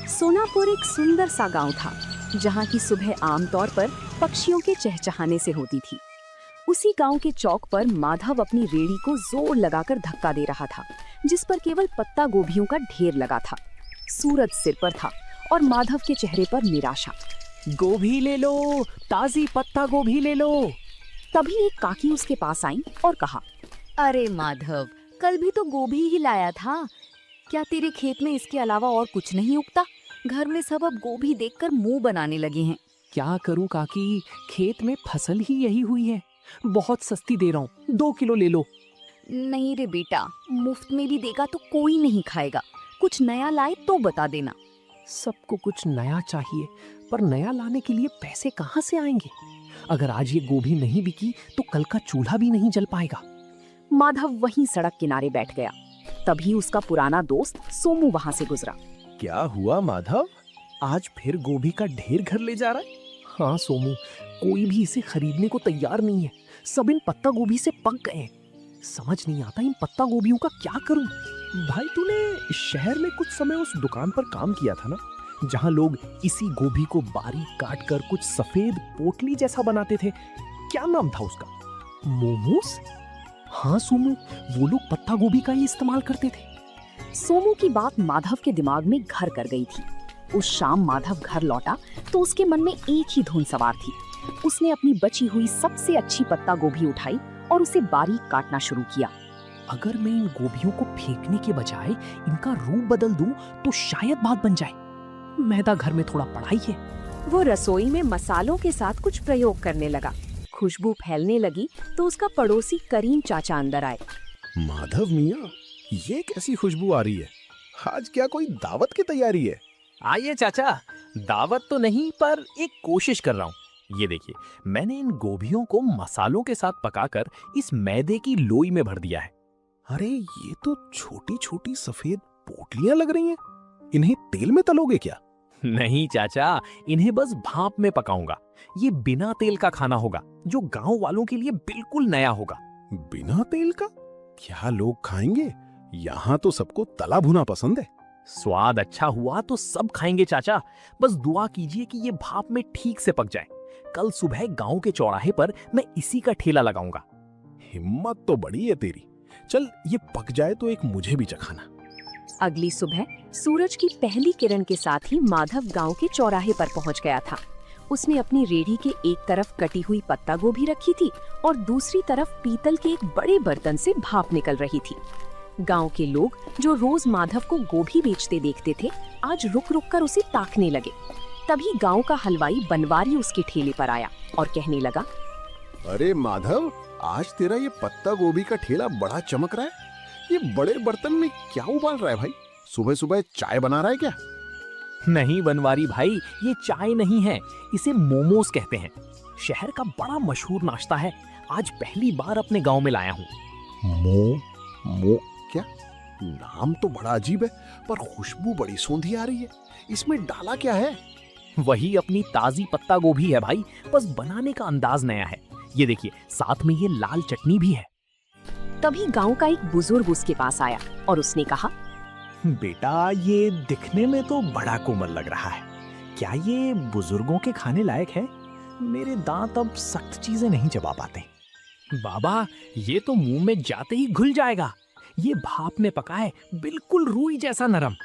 सोनापुर एक सुंदर सा गांव था, जहां की सुबह आमतौर पर पक्षियों के चहचहाने से होती थी। उसी गांव के चौक पर माधव अपनी रेड़ी को जोर लगाकर धक्का दे रहा था, जिस पर केवल पत्ता गोभियों का ढेर लगा था। सूरज सिर पर था और माधव के चेहरे पर निराशा। गोभी ले लो, ताजी पत्ता गोभी ले लो। तभी एक काकी उसके पास आई और कहा, अरे माधव, कल भी तो गोभी ही लाया था। क्या तेरे खेत में इसके अलावा और कुछ नहीं उगता? घर में सब अब गोभी देखकर मुंह बनाने लगे हैं। क्या करूं काकी, खेत में फसल ही यही हुई है। बहुत सस्ती दे रहा हूँ, 2 किलो ले लो। नहीं रे बेटा, मुफ्त में भी देगा तो कोई नहीं खाएगा। कुछ नया लाए तो बता देना। सबको कुछ नया चाहिए, पर नया लाने के लिए पैसे कहाँ से आएंगे? अगर आज ये गोभी नहीं बिकी तो कल का चूल्हा भी नहीं जल पाएगा। माधव वहीं सड़क किनारे बैठ गया। तभी उसका पुराना दोस्त सोमू वहां से गुजरा। क्या हुआ माधव, आज फिर गोभी का ढेर घर ले जा रहा है? हाँ सोमू, कोई भी इसे खरीदने को तैयार नहीं है। सब इन पत्ता गोभी से पक गए हैं। समझ नहीं आता इन पत्ता गोभियों का क्या करूं। भाई तूने शहर में कुछ समय उस दुकान पर काम किया था ना, जहां लोग इसी गोभी को बारीक काट कर कुछ सफेद पोटली जैसा बनाते थे। क्या नाम था उसका? मोमोस? हाँ सोमू, वो लोग पत्ता गोभी का ही इस्तेमाल करते थे। सोमू की बात माधव के दिमाग में घर कर गई थी। उस शाम माधव घर लौटा तो उसके मन में एक ही धुन सवार थी। उसने अपनी बची हुई सबसे अच्छी पत्ता गोभी उठाई और उसे बारीक काटना शुरू किया। अगर मैं इन गोभियों को फेंकने के बजाय इनका रूप बदल दूं तो शायद बात बन जाए। मैदा घर में थोड़ा पड़ा ही है। वो रसोई में मसालों के साथ कुछ प्रयोग करने लगा। खुशबू फैलने लगी तो उसका पड़ोसी करीम चाचा अंदर आए। माधव मियाँ, ये कैसी खुशबू आ रही है? आज क्या कोई दावत की तैयारी है? आइए चाचा, दावत तो नहीं पर एक कोशिश कर रहा हूँ। ये देखिए, मैंने इन गोभियों को मसालों के साथ पकाकर इस मैदे की लोई में भर दिया है। अरे ये तो छोटी छोटी सफेद पोटलियां लग रही हैं। इन्हें तेल में तलोगे क्या? नहीं चाचा, इन्हें बस भाप में पकाऊंगा। ये बिना तेल का खाना होगा, जो गांव वालों के लिए बिल्कुल नया होगा। बिना तेल का? क्या लोग खाएंगे? यहाँ तो सबको तला भुना पसंद है। स्वाद अच्छा हुआ तो सब खाएंगे चाचा। बस दुआ कीजिए कि ये भाप में ठीक से पक जाए। कल सुबह गांव के चौराहे पर मैं इसी का ठेला लगाऊंगा। हिम्मत तो बड़ी है तेरी। चल ये पक जाए तो एक मुझे भी चखाना। अगली सुबह सूरज की पहली किरण के साथ ही माधव गांव के चौराहे पर पहुंच गया था। उसने अपनी रेड़ी के एक तरफ कटी हुई पत्ता गोभी रखी थी और दूसरी तरफ पीतल के एक बड़े बर्तन से भाप निकल रही थी। गांव के लोग जो रोज माधव को गोभी बेचते देखते थे, आज रुक रुक कर उसे ताकने लगे। तभी गांव का हलवाई बनवारी उसके ठेले पर आया और कहने लगा, अरे माधव, आज तेरा ये पत्ता गोभी का ठेला बड़ा चमक रहा है। ये बड़े बर्तन में क्या उबाल रहा है भाई? सुबह सुबह चाय बना रहा है क्या? नहीं बनवारी भाई, ये चाय नहीं है, इसे मोमोस कहते हैं। शहर का बड़ा मशहूर नाश्ता है। आज पहली बार अपने गांव में लाया हूँ। मो क्या? नाम तो बड़ा अजीब है, पर खुशबू बड़ी सौंधी आ रही है। इसमें डाला क्या है? वही अपनी ताजी पत्ता गोभी है भाई, बस बनाने का अंदाज नया है। ये देखिए, साथ में ये लाल चटनी भी है। तभी गांव का एक बुजुर्ग उसके पास आया और उसने कहा, बेटा, ये दिखने में तो बड़ा कोमल लग रहा है। क्या ये बुजुर्गों के खाने लायक है? मेरे दांत अब सख्त चीजें नहीं चबा पाते। बाबा, ये तो मुंह में जाते ही घुल जाएगा। ये भाप में पका है, बिल्कुल रूई जैसा नरम।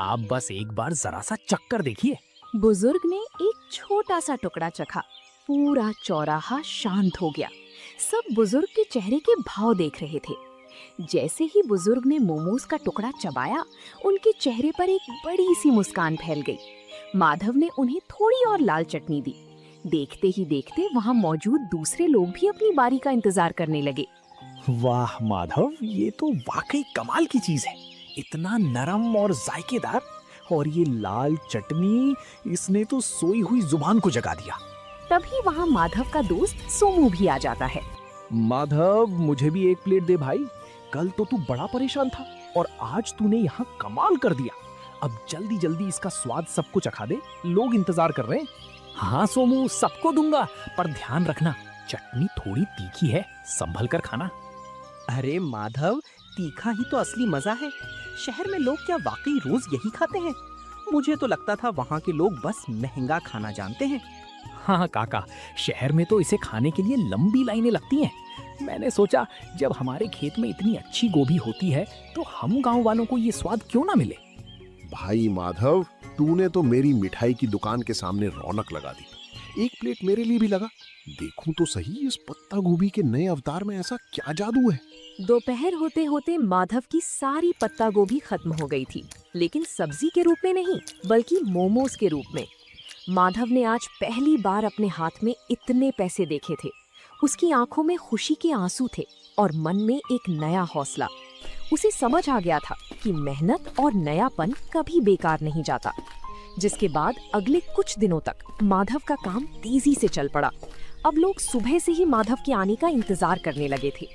आप बस एक बार जरा सा चक्कर देखिए। बुजुर्ग ने एक छोटा सा टुकड़ा चखा। पूरा चौराहा शांत हो गया। सब बुजुर्ग के चेहरे के भाव देख रहे थे। जैसे ही बुजुर्ग ने मोमोज का टुकड़ा चबाया, उनके चेहरे पर एक बड़ी सी मुस्कान फैल गई। माधव ने उन्हें थोड़ी और लाल चटनी दी। देखते ही देखते वहां मौजूद दूसरे लोग भी अपनी बारी का इंतजार करने लगे। वाह माधव, ये तो वाकई कमाल की चीज है। इतना नरम और जायकेदार, और ये लाल चटनी, इसने तो सोई हुई जुबान को जगा दिया। तभी वहां माधव का दोस्त सोमू भी आ जाता है। माधव, मुझे भी एक प्लेट दे भाई। कल तो तू बड़ा परेशान था और आज तूने यहाँ कमाल कर दिया। अब जल्दी जल्दी इसका स्वाद सबको चखा दे, लोग इंतजार कर रहे हैं। हाँ सोमू, सबको दूंगा, पर ध्यान रखना, चटनी थोड़ी तीखी है, संभल कर खाना। अरे माधव, तीखा ही तो असली मजा है। शहर में लोग क्या वाकई रोज यही खाते हैं? मुझे तो लगता था वहाँ के लोग बस महंगा खाना जानते हैं। हाँ काका, शहर में तो इसे खाने के लिए लंबी लाइनें लगती हैं। मैंने सोचा जब हमारे खेत में इतनी अच्छी गोभी होती है तो हम गांव वालों को ये स्वाद क्यों ना मिले। भाई माधव, तूने तो मेरी मिठाई की दुकान के सामने रौनक लगा दी। एक प्लेट मेरे लिए भी लगा। देखूं तो सही, इस पत्ता गोभी के नए अवतार में ऐसा क्या जादू है। दोपहर होते होते माधव की सारी पत्ता गोभी खत्म हो गई थी, लेकिन सब्जी के रूप में नहीं बल्कि मोमोज के रूप में। माधव ने आज पहली बार अपने हाथ में इतने पैसे देखे थे। उसकी आंखों में खुशी के आंसू थे और मन में एक नया हौसला। उसे समझ आ गया था कि मेहनत और नयापन कभी बेकार नहीं जाता। जिसके बाद अगले कुछ दिनों तक माधव का काम तेजी से चल पड़ा। अब लोग सुबह से ही माधव के आने का इंतजार करने लगे थे।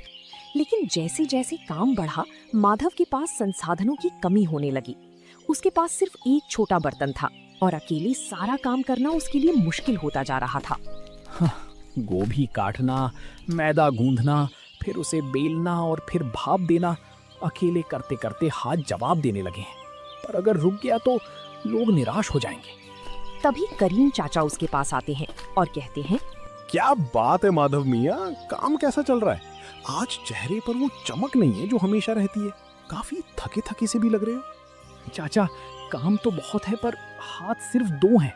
लेकिन जैसे जैसे काम बढ़ा, माधव के पास संसाधनों की कमी होने लगी। उसके पास सिर्फ एक छोटा बर्तन था और अकेले सारा काम करना उसके लिए मुश्किल होता जा रहा था। गोभी काटना, मैदा गूंथना, फिर उसे बेलना और फिर भाप देना, अकेले करते करते हाथ जवाब देने लगे हैं। पर अगर रुक गया तो लोग निराश हो जाएंगे। तभी करीम चाचा उसके पास आते हैं और कहते हैं, क्या बात है माधव मियाँ, काम कैसा चल रहा है? आज चेहरे पर वो चमक नहीं है जो हमेशा रहती है। काफी थके थके से भी लग रहे हो। चाचा, काम तो बहुत है पर हाथ सिर्फ 2 हैं।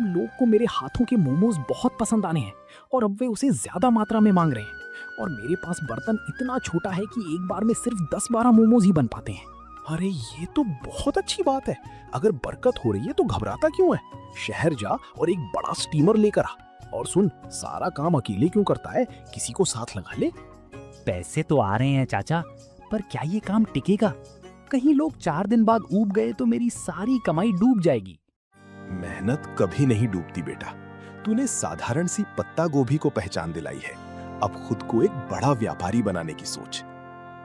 लोग को मेरे हाथों के मोमोज बहुत पसंद आने हैं और अब वे उसे ज्यादा मात्रा में मांग रहे हैं। और मेरे पास बर्तन इतना छोटा है कि एक बार में सिर्फ 10-12 मोमोज ही बन पाते हैं। अरे ये तो बहुत अच्छी बात है। अगर बरकत हो रही है तो घबराता क्यों है? शहर जा और एक बड़ा स्टीमर लेकर आ। और सुन, सारा काम अकेले क्यों करता है, किसी को साथ लगा ले। पैसे तो आ रहे हैं चाचा, पर क्या ये काम टिकेगा? कहीं लोग 4 दिन बाद ऊब गए तो मेरी सारी कमाई डूब जाएगी। मेहनत कभी नहीं डूबती बेटा। तूने साधारण सी पत्ता गोभी को पहचान दिलाई है। अब खुद को एक बड़ा व्यापारी बनाने की सोच।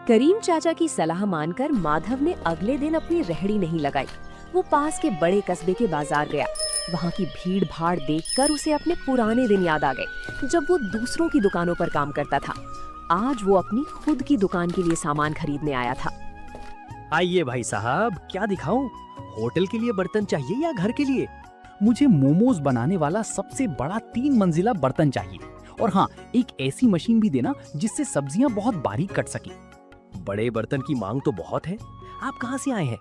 करीम चाचा की सलाह मानकर माधव ने अगले दिन अपनी रेहड़ी नहीं लगाई। वो पास के बड़े कस्बे के बाजार गया। वहाँ की भीड़ भाड़ देखकर उसे अपने पुराने दिन याद आ गए, जब वो दूसरों की दुकानों पर काम करता था। आज वो अपनी खुद की दुकान के लिए सामान खरीदने आया था। आइए भाई साहब, क्या दिखाऊं? होटल के लिए बर्तन चाहिए या घर के लिए? मुझे मोमोज बनाने वाला सबसे बड़ा 3 मंजिला बर्तन चाहिए। और हाँ, एक ऐसी मशीन भी देना जिससे सब्जियां बहुत बारीक कट सके। बड़े बर्तन की मांग तो बहुत है। आप कहाँ से आए हैं?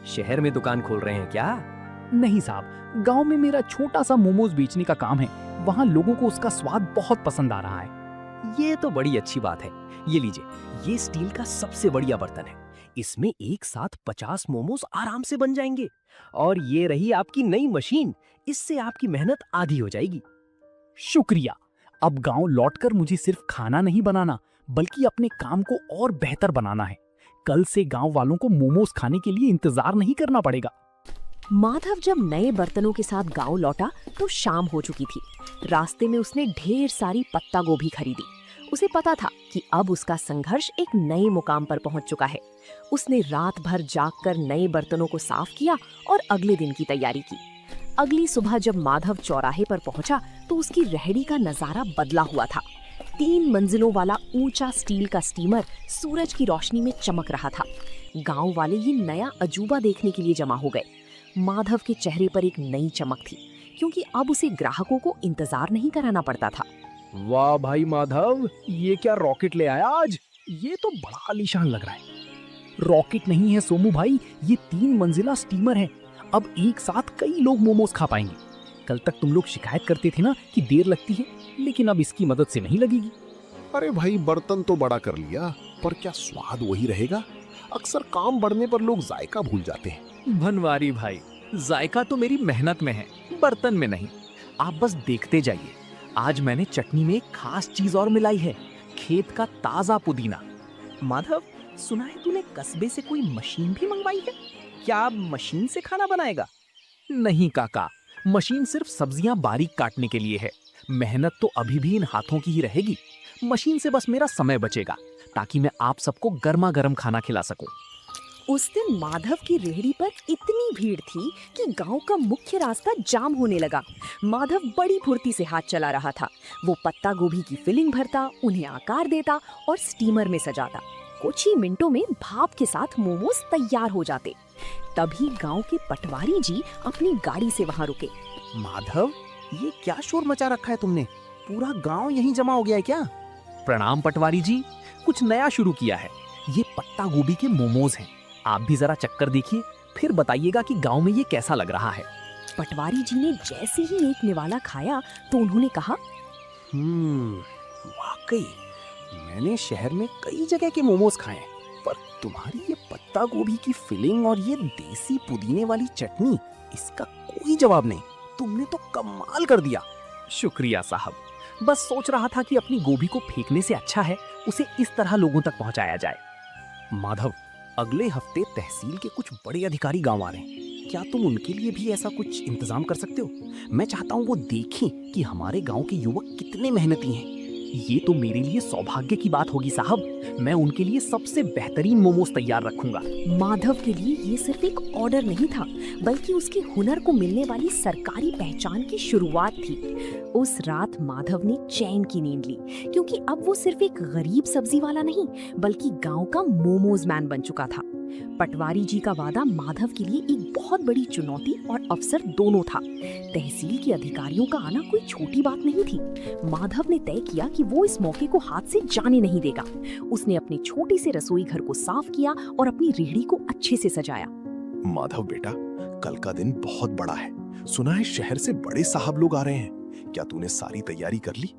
शहर में दुकान खोल रहे हैं क्या? नहीं साहब, गांव में मेरा छोटा सा मोमोज बेचने का काम है। वहाँ लोगों को उसका स्वाद बहुत पसंद आ रहा है। ये तो बड़ी अच्छी बात है। ये लीजिए, ये स्टील का सबसे बढ़िया बर्तन है। इसमें एक साथ 50 मोमोज आराम से बन जाएंगे। और ये रही आपकी नई मशीन। इससे आपकी मेहनत आधी हो जाएगी। शुक्रिया। अब गांव लौटकर मुझे सिर्फ खाना नहीं बनाना बल्कि अपने काम को और बेहतर बनाना है। कल से गांव वालों को मोमोज खाने के लिए इंतजार नहीं करना पड़ेगा। माधव जब नए बर्तनों के साथ गांव लौटा तो शाम हो चुकी थी। रास्ते में उसने ढेर सारी पत्ता गोभी खरीदी। उसे पता था कि अब उसका संघर्ष एक नए मुकाम पर पहुंच चुका है। उसने रात भर जागकर नए बर्तनों को साफ किया और अगले दिन की तैयारी की। अगली सुबह जब माधव चौराहे पर पहुंचा तो उसकी रेहड़ी का नजारा बदला हुआ था। 3 मंजिलों वाला ऊंचा स्टील का स्टीमर सूरज की रोशनी में चमक रहा था। गांव वाले ये नया अजूबा देखने के लिए जमा हो गए। माधव के चेहरे पर एक नई चमक थी, क्योंकि अब उसे ग्राहकों को इंतजार नहीं कराना पड़ता था। वाह भाई माधव, ये क्या रॉकेट ले आया आज? ये तो बड़ा आलीशान लग रहा है। रॉकेट नहीं है सोमू भाई, ये 3 मंजिला स्टीमर है। अब एक साथ कई लोग मोमोज खा पाएंगे। कल तक तुम लोग शिकायत करते थे ना कि देर लगती है, लेकिन अब इसकी मदद से नहीं लगेगी। अरे भाई, बर्तन तो बड़ा कर लिया, पर क्या स्वाद वही रहेगा? अक्सर काम बढ़ने पर लोग जायका भूल जाते हैं। बनवारी भाई, जायका तो मेरी मेहनत में है, बर्तन में नहीं। आप बस देखते जाइए। आज मैंने चटनी में एक खास चीज और मिलाई है, खेत का ताजा पुदीना। माधव, सुना है तूने कस्बे से कोई मशीन भी मंगवाई है? क्या अब मशीन से खाना बनाएगा? नहीं काका, मशीन सिर्फ सब्जियां बारीक काटने के लिए है। मेहनत तो अभी भी इन हाथों की ही रहेगी। मशीन से बस मेरा समय बचेगा ताकि मैं आप सबको गर्मा गर्म खाना खिला सकूं। उस दिन माधव की रेहड़ी पर इतनी भीड़ थी कि गांव का मुख्य रास्ता जाम होने लगा। माधव बड़ी फुर्ती से हाथ चला रहा था। वो पत्ता गोभी की फिलिंग भरता, उन्हें आकार देता और स्टीमर में सजाता। कुछ ही मिनटों में भाप के साथ मोमोज तैयार हो जाते। तभी गांव के पटवारी जी अपनी गाड़ी से वहां रुके। माधव, ये क्या शोर मचा रखा है तुमने? पूरा गांव यहीं जमा हो गया है क्या? प्रणाम पटवारी जी, कुछ नया शुरू किया है। ये पत्ता गोभी के मोमोज हैं। आप भी जरा चक्कर देखिए, फिर बताइएगा कि गांव में ये कैसा लग रहा है। पटवारी जी ने जैसे ही एक निवाला खाया तो उन्होंने कहा, वाकई मैंने शहर में कई जगह के मोमोज खाए हैं, पर तुम्हारी ये पत्ता गोभी की फिलिंग और ये देसी पुदीने वाली चटनी, इसका कोई जवाब नहीं। तुमने तो कमाल कर दिया। शुक्रिया साहब, बस सोच रहा था कि अपनी गोभी को फेंकने से अच्छा है उसे इस तरह लोगों तक पहुंचाया जाए। माधव, अगले हफ्ते तहसील के कुछ बड़े अधिकारी गांव आ रहे हैं। क्या तुम उनके लिए भी ऐसा कुछ इंतजाम कर सकते हो? मैं चाहता हूँ वो देखें कि हमारे गांव के युवक कितने मेहनती हैं। ये तो मेरे लिए सौभाग्य की बात होगी साहब। मैं उनके लिए सबसे बेहतरीन मोमोज तैयार रखूंगा। माधव के लिए ये सिर्फ एक ऑर्डर नहीं था, बल्कि उसके हुनर को मिलने वाली सरकारी पहचान की शुरुआत थी। उस रात माधव ने चैन की नींद ली, क्योंकि अब वो सिर्फ एक गरीब सब्जी वाला नहीं, बल्कि गांव का मोमोज मैन बन चुका था। पटवारी जी का वादा माधव के लिए एक बहुत बड़ी चुनौती और अवसर दोनों था। तहसील के अधिकारियों का आना कोई छोटी बात नहीं थी। माधव ने तय किया कि वो इस मौके को हाथ से जाने नहीं देगा। उसने अपने छोटे से रसोई घर को साफ किया और अपनी रेहड़ी को अच्छे से सजाया। माधव बेटा, कल का दिन बहुत बड़ा है। सुना है शहर से बड़े साहब लोग आ रहे हैं। क्या तूने सारी तैयारी कर ली?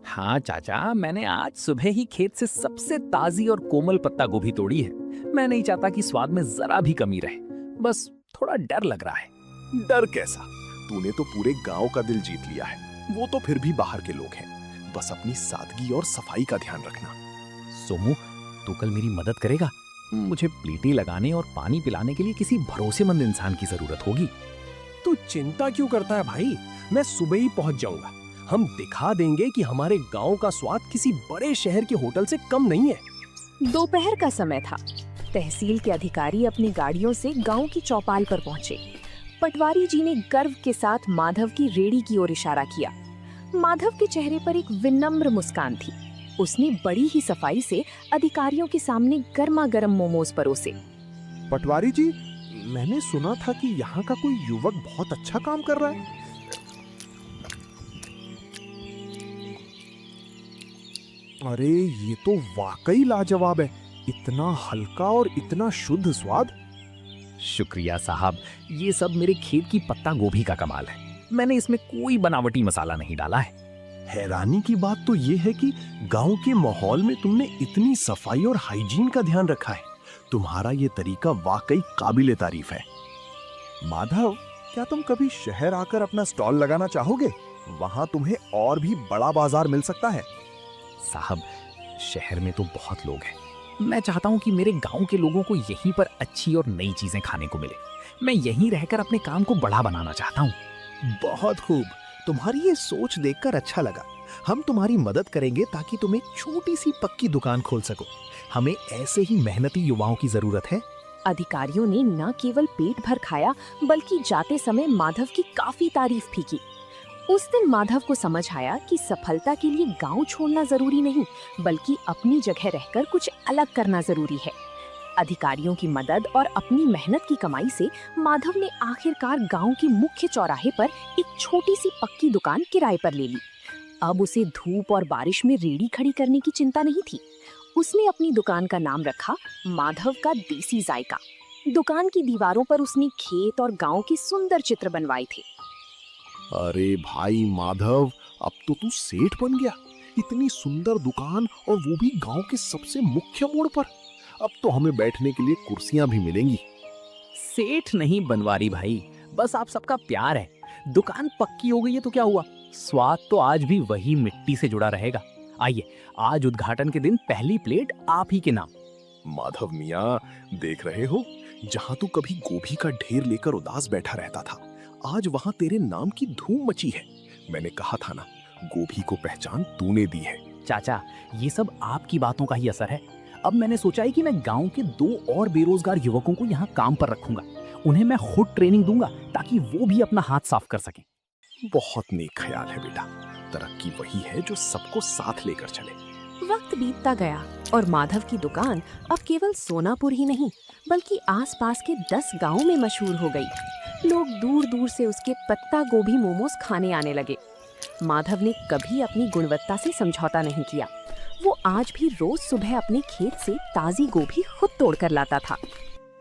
हाँ चाचा, मैंने आज सुबह ही खेत से सबसे ताजी और कोमल पत्ता गोभी तोड़ी है। मैं नहीं चाहता कि स्वाद में जरा भी कमी रहे, बस थोड़ा डर लग रहा है। डर कैसा? तूने तो पूरे गांव का दिल जीत लिया है। वो तो फिर भी बाहर के लोग हैं। बस अपनी सादगी और सफाई का ध्यान रखना। सोमू, तू कल मेरी मदद करेगा? मुझे प्लेटें लगाने और पानी पिलाने के लिए किसी भरोसेमंद इंसान की जरूरत होगी। तू चिंता क्यों करता है भाई? मैं सुबह ही पहुंच जाऊंगा। हम दिखा देंगे कि हमारे गांव का स्वाद किसी बड़े शहर के होटल से कम नहीं है। दोपहर का समय था। तहसील के अधिकारी अपनी गाड़ियों से गांव की चौपाल पर पहुंचे। पटवारी जी ने गर्व के साथ माधव की रेहड़ी की ओर इशारा किया। माधव के चेहरे पर एक विनम्र मुस्कान थी। उसने बड़ी ही सफाई से अधिकारियों के सामने गर्मा गर्म मोमोज परोसे। पटवारी जी, मैंने सुना था कि यहाँ का कोई युवक बहुत अच्छा काम कर रहा है। अरे ये तो वाकई लाजवाब है। इतना हल्का और इतना शुद्ध स्वाद। शुक्रिया साहब, ये सब मेरे खेत की पत्ता गोभी का कमाल है। मैंने इसमें कोई बनावटी मसाला नहीं डाला है। हैरानी की बात तो ये है कि गांव के माहौल में तुमने इतनी सफाई और हाइजीन का ध्यान रखा है। तुम्हारा ये तरीका वाकई काबिले तारीफ है। माधव, क्या तुम कभी शहर आकर अपना स्टॉल लगाना चाहोगे? वहां तुम्हें और भी बड़ा बाजार मिल सकता है। साहब, शहर में तो बहुत लोग हैं। मैं चाहता हूँ कि मेरे गांव के लोगों को यहीं पर अच्छी और नई चीजें खाने को मिले। मैं यहीं रहकर अपने काम को बड़ा बनाना चाहता हूँ। बहुत खूब, तुम्हारी ये सोच देखकर अच्छा लगा। हम तुम्हारी मदद करेंगे ताकि तुम एक छोटी सी पक्की दुकान खोल सको। हमें ऐसे ही मेहनती युवाओं की जरूरत है। अधिकारियों ने न केवल पेट भर खाया, बल्कि जाते समय माधव की काफी तारीफ भी की। उस दिन माधव को समझ आया कि सफलता के लिए गांव छोड़ना जरूरी नहीं, बल्कि अपनी जगह रहकर कुछ अलग करना जरूरी है। अधिकारियों की मदद और अपनी मेहनत की कमाई से माधव ने आखिरकार गांव के मुख्य चौराहे पर एक छोटी सी पक्की दुकान किराए पर ले ली। अब उसे धूप और बारिश में रेहड़ी खड़ी करने की चिंता नहीं थी। उसने अपनी दुकान का नाम रखा माधव का देसी जायका। दुकान की दीवारों पर उसने खेत और गांव के सुंदर चित्र बनवाए थे। अरे भाई माधव, अब तो तू सेठ बन गया। इतनी सुंदर दुकान और वो भी गांव के सबसे मुख्य मोड़ पर। अब तो हमें बैठने के लिए कुर्सियां भी मिलेंगी। सेठ नहीं बनवारी भाई, बस आप सबका प्यार है। दुकान पक्की हो गई है तो क्या हुआ, स्वाद तो आज भी वही मिट्टी से जुड़ा रहेगा। आइए, आज उद्घाटन के दिन पहली प्लेट आप ही के नाम। माधव मियाँ, देख रहे हो, जहाँ तू कभी गोभी का ढेर लेकर उदास बैठा रहता था, आज वहाँ तेरे नाम की धूम मची है। मैंने कहा था ना, गोभी को पहचान तूने दी है। चाचा, ये सब आपकी बातों का ही असर है। अब मैंने सोचा है कि मैं गांव के 2 और बेरोजगार युवकों को यहाँ काम पर रखूंगा। उन्हें मैं खुद ट्रेनिंग दूंगा ताकि वो भी अपना हाथ साफ कर सकें। बहुत नेक ख्याल है बेटा। तरक्की वही है जो सबको साथ लेकर चले। वक्त बीतता गया और माधव की दुकान अब केवल सोनापुर ही नहीं बल्कि आसपास के 10 गांवों में मशहूर हो गई। लोग दूर दूर से उसके पत्ता गोभी मोमोज खाने आने लगे। माधव ने कभी अपनी गुणवत्ता से समझौता नहीं किया। वो आज भी रोज सुबह अपने खेत से ताजी गोभी खुद तोड़कर लाता था।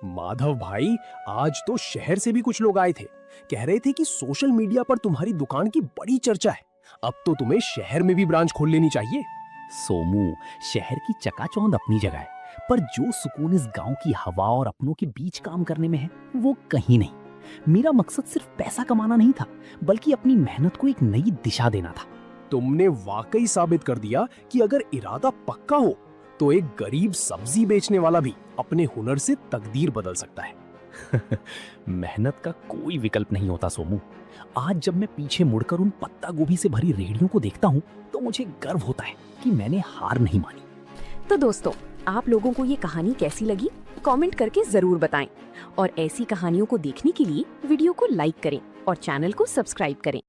माधव भाई, आज तो शहर से भी कुछ लोग आए थे। कह रहे थे कि सोशल मीडिया पर तुम्हारी दुकान की बड़ी चर्चा है। अब तो तुम्हें शहर में भी ब्रांच खोल लेनी चाहिए। सोमू, शहर की चकाचौंध अपनी जगह है, पर जो सुकून इस गांव की हवा और अपनों के बीच काम करने में है वो कहीं नहीं। मेरा मकसद सिर्फ पैसा कमाना नहीं था, बल्कि अपनी मेहनत को एक नई दिशा देना था। तुमने वाकई साबित कर दिया कि अगर इरादा पक्का हो तो एक गरीब सब्जी बेचने वाला भी अपने हुनर से तकदीर बदल सकता है। मेहनत का कोई विकल्प नहीं होता सोमू। आज जब मैं पीछे मुड़कर उन पत्ता गोभी से भरी रेहड़ियों को देखता हूँ तो मुझे गर्व होता है कि मैंने हार नहीं मानी। तो दोस्तों, आप लोगों को ये कहानी कैसी लगी कमेंट करके जरूर बताएं और ऐसी कहानियों को देखने के लिए वीडियो को लाइक करें और चैनल को सब्सक्राइब करें।